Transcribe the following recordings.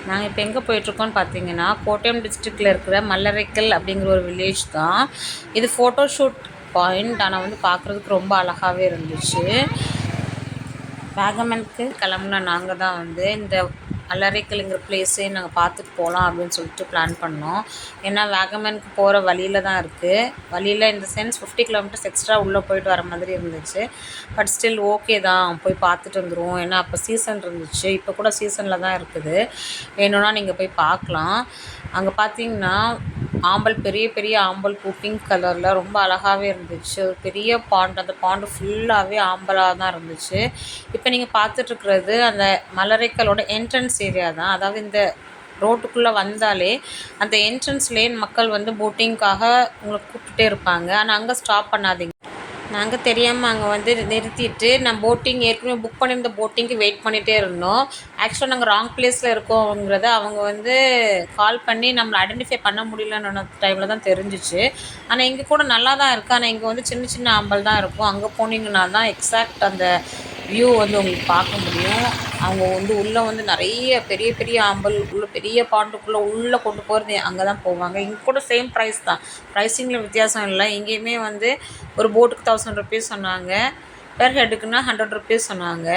நாங்கள் இப்போ எங்கே போயிட்டுருக்கோம்னு பார்த்தீங்கன்னா, கோட்டயம் டிஸ்ட்ரிக்டில் இருக்கிற மல்லரைக்கல் அப்படிங்கிற ஒரு வில்லேஜ் தான். இது ஃபோட்டோஷூட் பாயிண்ட். ஆனால் வந்து பார்க்குறதுக்கு ரொம்ப அழகாகவே இருந்துச்சு. வாகமனுக்கு கிளம்புன நாங்கள் தான் வந்து இந்த மல்லரைக்கல்ங்கிற பிளேஸே நாங்கள் பார்த்துட்டு போகலாம் அப்படின்னு சொல்லிட்டு பிளான் பண்ணோம். ஏன்னா வாகமனுக்கு போகிற வழியில் தான் இருக்குது. வழியில் இந்த சென்ஸ் 50 கிலோமீட்டர்ஸ் எக்ஸ்ட்ரா உள்ளே போயிட்டு வர மாதிரி இருந்துச்சு. பட் ஸ்டில் ஓகே தான், போய் பார்த்துட்டு வந்துடுவோம். ஏன்னா அப்போ சீசன் இருந்துச்சு. இப்போ கூட சீசனில் தான் இருக்குது. வேணும்னா நீங்கள் போய் பார்க்கலாம். அங்கே பார்த்தீங்கன்னா ஆம்பல், பெரிய பெரிய ஆம்பல் பூ பிங்க் கலரில் ரொம்ப அழகாகவே இருந்துச்சு. ஒரு பெரிய பாண்ட், அந்த பாண்டு ஃபுல்லாகவே ஆம்பலாக தான் இருந்துச்சு. இப்போ நீங்கள் பார்த்துட்ருக்கிறது அந்த மலரைக்கலோட என்ட்ரன்ஸ் ஏரியா தான். அதாவது இந்த ரோட்டுக்குள்ளே வந்தாலே அந்த என்ட்ரன்ஸ் லேன் மக்கள் வந்து போட்டிங்காக உங்களை கூப்பிட்டுட்டே இருப்பாங்க. ஆனால் அங்கே ஸ்டாப் பண்ணாதீங்க. நாங்கள் தெரியாமல் அங்கே வந்து நிறுத்திட்டு நான் போட்டிங் ஏற்கனவே புக் பண்ணியிருந்த போட்டிங்க்கு வெயிட் பண்ணிகிட்டே இருந்தோம். ஆக்சுவலாக நாங்கள் ராங் பிளேஸில் இருக்கோங்கிறத அவங்க வந்து கால் பண்ணி நம்மளை ஐடென்டிஃபை பண்ண முடியலன்னு டைமில் தான் தெரிஞ்சிச்சு. ஆனால் இங்கே கூட நல்லா தான் இருக்குது. ஆனால் இங்கே வந்து சின்ன சின்ன ஆம்பல் தான் இருக்கும். அங்கே போனீங்கன்னா தான் எக்ஸாக்ட் அந்த வியூ வந்து உங்களுக்கு பார்க்க முடியும். அவங்க வந்து உள்ளே வந்து நிறைய பெரிய பெரிய ஆம்பல் உள்ள பெரிய பாண்டுக்குள்ளே உள்ளே கொண்டு போகிறது அங்கே தான் போவாங்க. இங்கே கூட சேம் ப்ரைஸ் தான், ப்ரைஸிங்கில் வித்தியாசம் இல்லை. இங்கேயுமே வந்து ஒரு போட்டுக்கு 1000 ருபீஸ் சொன்னாங்க, பெர் ஹெட்டுக்குன்னா 100 ருபீஸ் சொன்னாங்க.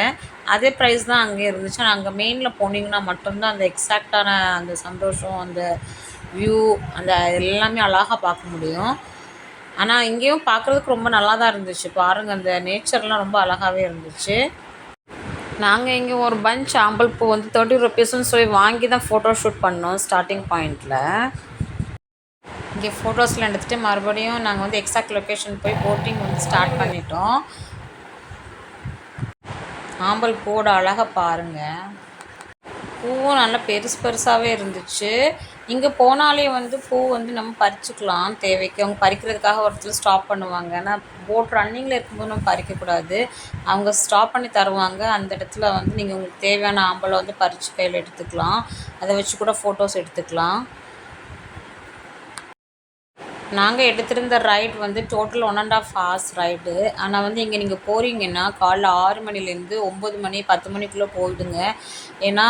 அதே ப்ரைஸ் தான் அங்கே இருந்துச்சு. ஆனால் அங்கே மெயினில் போனீங்கன்னா மட்டும்தான் அந்த எக்ஸாக்டான அந்த சந்தோஷம், அந்த வியூ, அந்த எல்லாமே அழகாக பார்க்க முடியும். ஆனால் இங்கேயும் பார்க்குறதுக்கு ரொம்ப நல்லா தான் இருந்துச்சு. பாருங்கள், அந்த நேச்சர்லாம் ரொம்ப அழகாகவே இருந்துச்சு. நாங்கள் இங்கே ஒரு பஞ்ச் ஆம்பல் பூ வந்து 30 ருபீஸ்ன்னு சொல்லி வாங்கி தான் ஃபோட்டோ ஷூட் பண்ணோம் ஸ்டார்டிங் பாயிண்டில். இங்கே ஃபோட்டோஸ்லாம் எடுத்துகிட்டு மறுபடியும் நாங்கள் வந்து எக்ஸாக்ட் லொக்கேஷன் போய் போட்டிங் வந்து ஸ்டார்ட் பண்ணிட்டோம். ஆம்பல் பூவோட அழகை பாருங்கள். பூவும் நல்லா பெருசு பெருசாகவே இருந்துச்சு. இங்கே போனாலே வந்து பூ வந்து நம்ம பறிச்சுக்கலாம் தேவைக்கு. அவங்க பறிக்கிறதுக்காக ஒரு இடத்துல ஸ்டாப் பண்ணுவாங்க. ஆனால் போட் ரன்னிங்கில் இருக்கும்போது நம்ம பறிக்கக்கூடாது. அவங்க ஸ்டாப் பண்ணி தருவாங்க. அந்த இடத்துல வந்து நீங்கள் உங்களுக்கு தேவையான ஆம்பலை வந்து பறித்து கையில் எடுத்துக்கலாம். அதை வச்சு கூட ஃபோட்டோஸ் எடுத்துக்கலாம். நாங்கள் எடுத்திருந்த ரைட் வந்து டோட்டல் 1.5 hours ரைடு. ஆனால் வந்து இங்கே நீங்கள் போகிறீங்கன்னா காலைல 6 மணிலேருந்து 9 மணி 10 மணிக்குள்ளே போயிடுங்க. ஏன்னா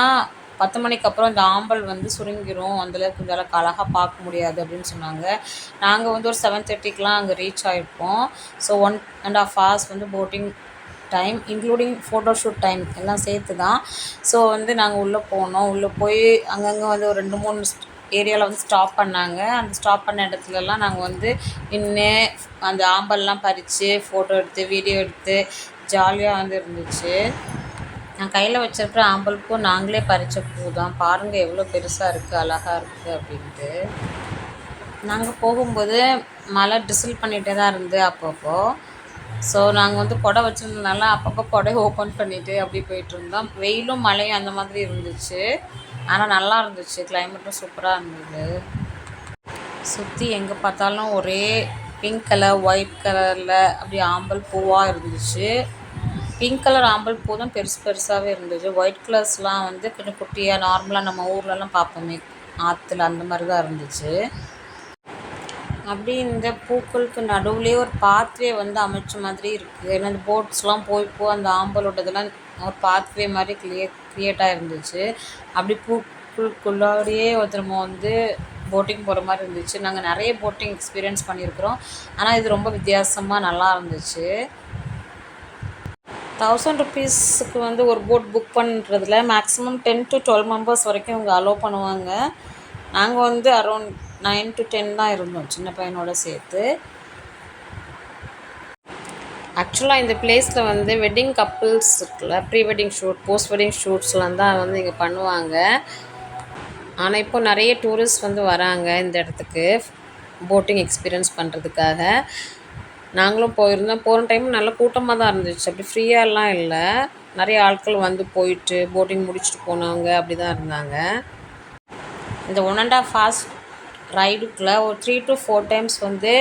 10 மணிக்கு அப்புறம் இந்த ஆம்பல் வந்து சுருங்கிரும், அந்தளவுக்கு இந்த அளவுக்கு அழகாக பார்க்க முடியாது அப்படின்னு சொன்னாங்க. நாங்கள் வந்து ஒரு 7:30க்கெலாம் அங்கே ரீச் ஆகிருப்போம். ஸோ 1.5 hours வந்து boating time, including photoshoot time எல்லாம் சேர்த்து தான். ஸோ வந்து நாங்கள் உள்ளே போனோம். உள்ளே போய் அங்கங்கே வந்து ஒரு 2-3 ஏரியாவில் வந்து ஸ்டாப் பண்ணாங்க. அந்த ஸ்டாப் பண்ண இடத்துலலாம் நாங்கள் வந்து நின்று அந்த ஆம்பல்லாம் பறித்து ஃபோட்டோ எடுத்து வீடியோ எடுத்து ஜாலியாக வந்து இருந்துச்சு. நான் கையில் வச்சுருக்கிற ஆம்பல் பூ நாங்களே பறித்த பூ தான். பாருங்கள் எவ்வளோ பெருசாக இருக்குது, அழகாக இருக்குது அப்படின்ட்டு. நாங்கள் போகும்போது மழை ட்ரிசில் பண்ணிகிட்டே தான் இருந்து அப்பப்போ. ஸோ நாங்கள் வந்து குடை வச்சுருந்ததுனால அப்பப்போ குடையை ஓப்பன் பண்ணிவிட்டு அப்படி போயிட்டுருந்தோம். வெயிலும் மழையும் அந்த மாதிரி இருந்துச்சு. ஆனால் நல்லா இருந்துச்சு, கிளைமேட்டும் சூப்பராக இருந்தது. சுற்றி எங்கே பார்த்தாலும் ஒரே பிங்க் கலர் ஒயிட் கலரில் அப்படி ஆம்பல் பூவாக இருந்துச்சு. பிங்க் கலர் ஆம்பல் பூ தான் பெருசு பெருசாகவே இருந்துச்சு. ஒயிட் கலர்ஸ்லாம் வந்து கொஞ்சம் குட்டியாக நார்மலாக நம்ம ஊர்லலாம் பார்ப்போமே ஆற்றுல, அந்த மாதிரி தான் இருந்துச்சு. அப்படி இந்த பூக்களுக்கு நடுவுலேயே ஒரு பாத்வே வந்து அமைச்ச மாதிரி இருக்குது. ஏன்னா இந்த போட்ஸ்லாம் போய் அந்த ஆம்பலோட இதெல்லாம் ஒரு பாத்வே மாதிரி க்ரியேட்டாக இருந்துச்சு. அப்படி பூக்களுக்குள்ளாடியே ஒருத்தரமாக வந்து போட்டிங் போகிற மாதிரி இருந்துச்சு. நாங்கள் நிறைய போட்டிங் எக்ஸ்பீரியன்ஸ் பண்ணியிருக்கிறோம். ஆனால் இது ரொம்ப வித்தியாசமாக நல்லா இருந்துச்சு. 1000 ருபீஸுக்கு வந்து ஒரு போட் புக் பண்ணுறதுல மேக்ஸிமம் 10 to 12 மெம்பர்ஸ் வரைக்கும் அவங்க அலோவ் பண்ணுவாங்க. நாங்கள் வந்து அரௌண்ட் 9 to 10 தான் இருந்தோம், சின்ன பையனோட சேர்த்து. ஆக்சுவலாக இந்த பிளேஸில் வந்து வெட்டிங் கப்புள்ஸ் இருக்குல்ல, pre wedding shoot, post wedding ஷூட்ஸ்லாம் தான் வந்து இங்கே பண்ணுவாங்க. ஆனால் இப்போ நிறைய டூரிஸ்ட் வந்து வராங்க இந்த இடத்துக்கு போட்டிங் எக்ஸ்பீரியன்ஸ் பண்ணுறதுக்காக. நாங்களும் போயிருந்தோம். போகிற டைம் நல்ல கூட்டமாக தான் இருந்துச்சு. அப்படி ஃப்ரீயாலாம் இல்லை. நிறைய ஆட்கள் வந்து போயிட்டு போட்டிங் முடிச்சுட்டு போனவங்க அப்படி தான் இருந்தாங்க. இந்த 1.5 hours ரைடுக்குள்ளே ஒரு 3 to 4 times வந்து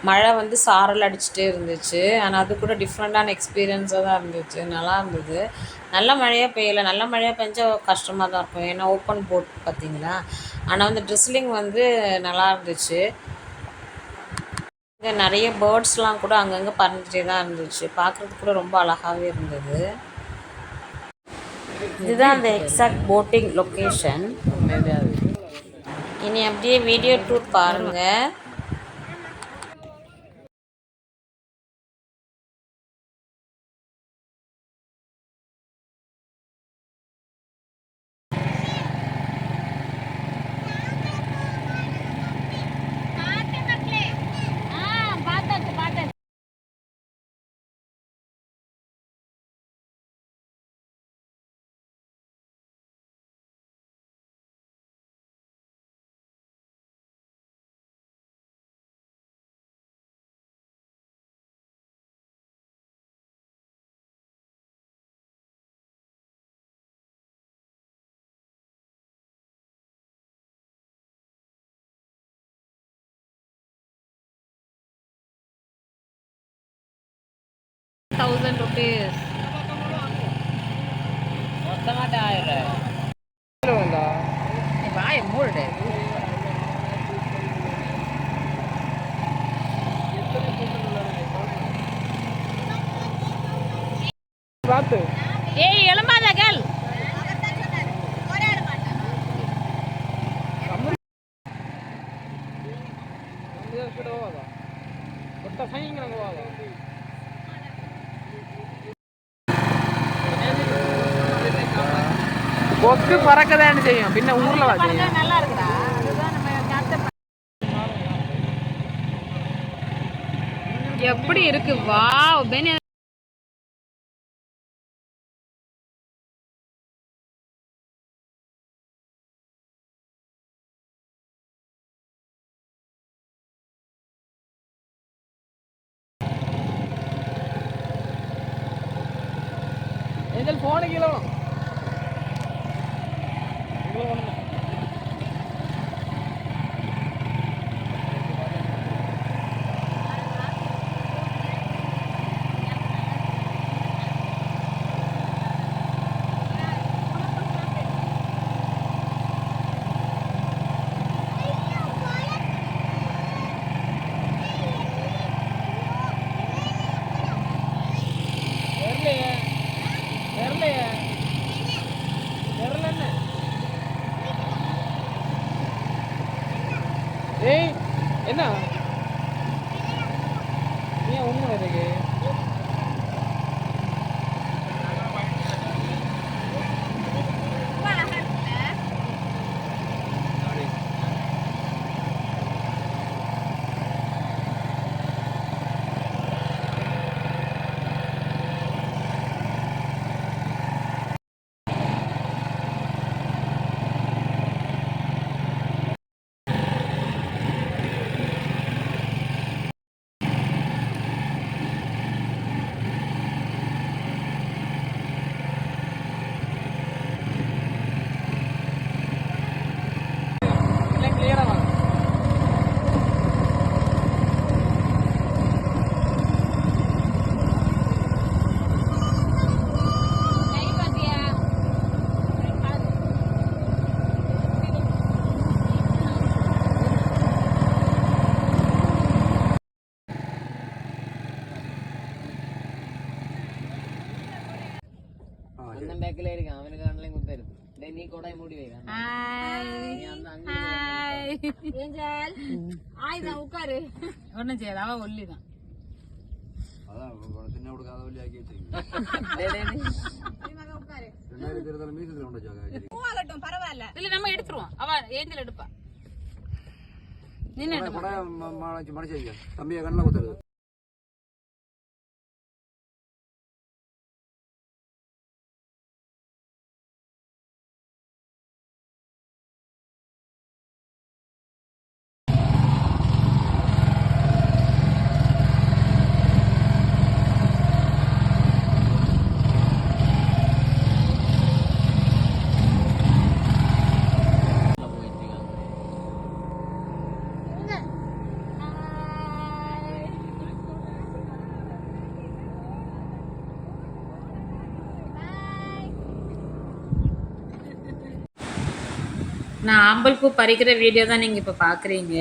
மழை வந்து சாரல் அடிச்சுட்டே இருந்துச்சு. ஆனால் அது கூட டிஃப்ரெண்ட்டான எக்ஸ்பீரியன்ஸாக தான் இருந்துச்சு, நல்லா இருந்தது. நல்ல மழையாக பெய்யலை. நல்ல மழையாக பெஞ்சால் கஷ்டமாக தான் இருக்கும், ஏன்னா ஓப்பன் போட் பார்த்தீங்களா. ஆனால் வந்து ட்ரிஸ்லிங் வந்து நல்லா இருந்துச்சு. இங்கே நிறைய பேர்ட்ஸ்லாம் கூட அங்கங்கே பறந்துகிட்டே தான் இருந்துச்சு. பார்க்குறதுக்கு கூட ரொம்ப அழகாகவே இருந்தது. இதுதான் அந்த எக்ஸாக்ட் போட்டிங் லொக்கேஷன். இனி அப்படியே வீடியோ டூர் பாருங்கள். ₹1000 மொத்தமாட்ட 1000 வாய மூடு. ஏய் எலும்பாத கேள். கொக்கு பறக்கதான் செய்யும், பின்ன ஊர்ல நல்லா இருக்குடா. எப்படி இருக்கு? வாவ் பெனி. போன கிலோ ஏய் என்ன ஏன் ஒன்றும் இருக்கு? நீ கூட மூடி வை. உட்காரு. ஒன்னும் செய்யாது, அவ ஒல்லிதான். பரவாயில்ல, இல்ல நம்ம எடுத்துருவோம். அவ ஏஞ்சல் எடுப்பா. நின்று தம்பிய கண்ணில் குத்துறது. நான் ஆம்பல் பூ பறிக்கிற வீடியோ தான் நீங்கள் இப்போ பார்க்குறீங்க.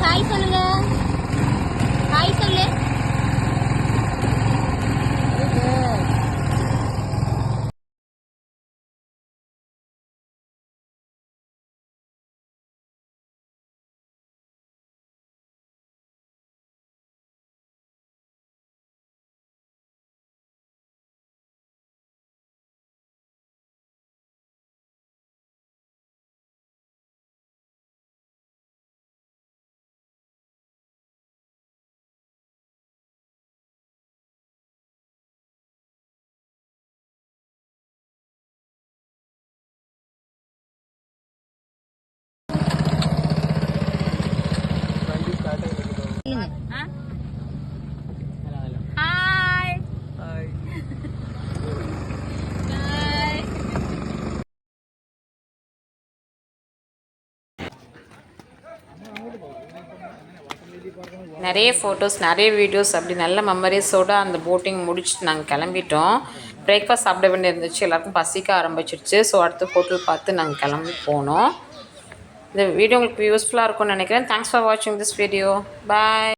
ஹாய் சொல்லுங்க. சொல்லுங்க ஹாய் நிறைய ஃபோட்டோஸ் நிறைய வீடியோஸ் அப்படி நல்ல மெமரிஸோடு அந்த போட்டிங் முடிச்சுட்டு நாங்கள் கிளம்பிட்டோம். பிரேக்ஃபாஸ்ட் சாப்பிட வேண்டிய இருந்துச்சு, எல்லாருக்கும் பசிக்க ஆரம்பிச்சிருச்சு. ஸோ அடுத்து ஹோட்டல் பார்த்து நாங்கள் கிளம்பி போனோம். இந்த வீடியோ உங்களுக்கு யூஸ்ஃபுல்லாக இருக்கும்னு நினைக்கிறேன். தேங்க்ஸ் ஃபார் வாட்சிங் திஸ் வீடியோ. பாய்.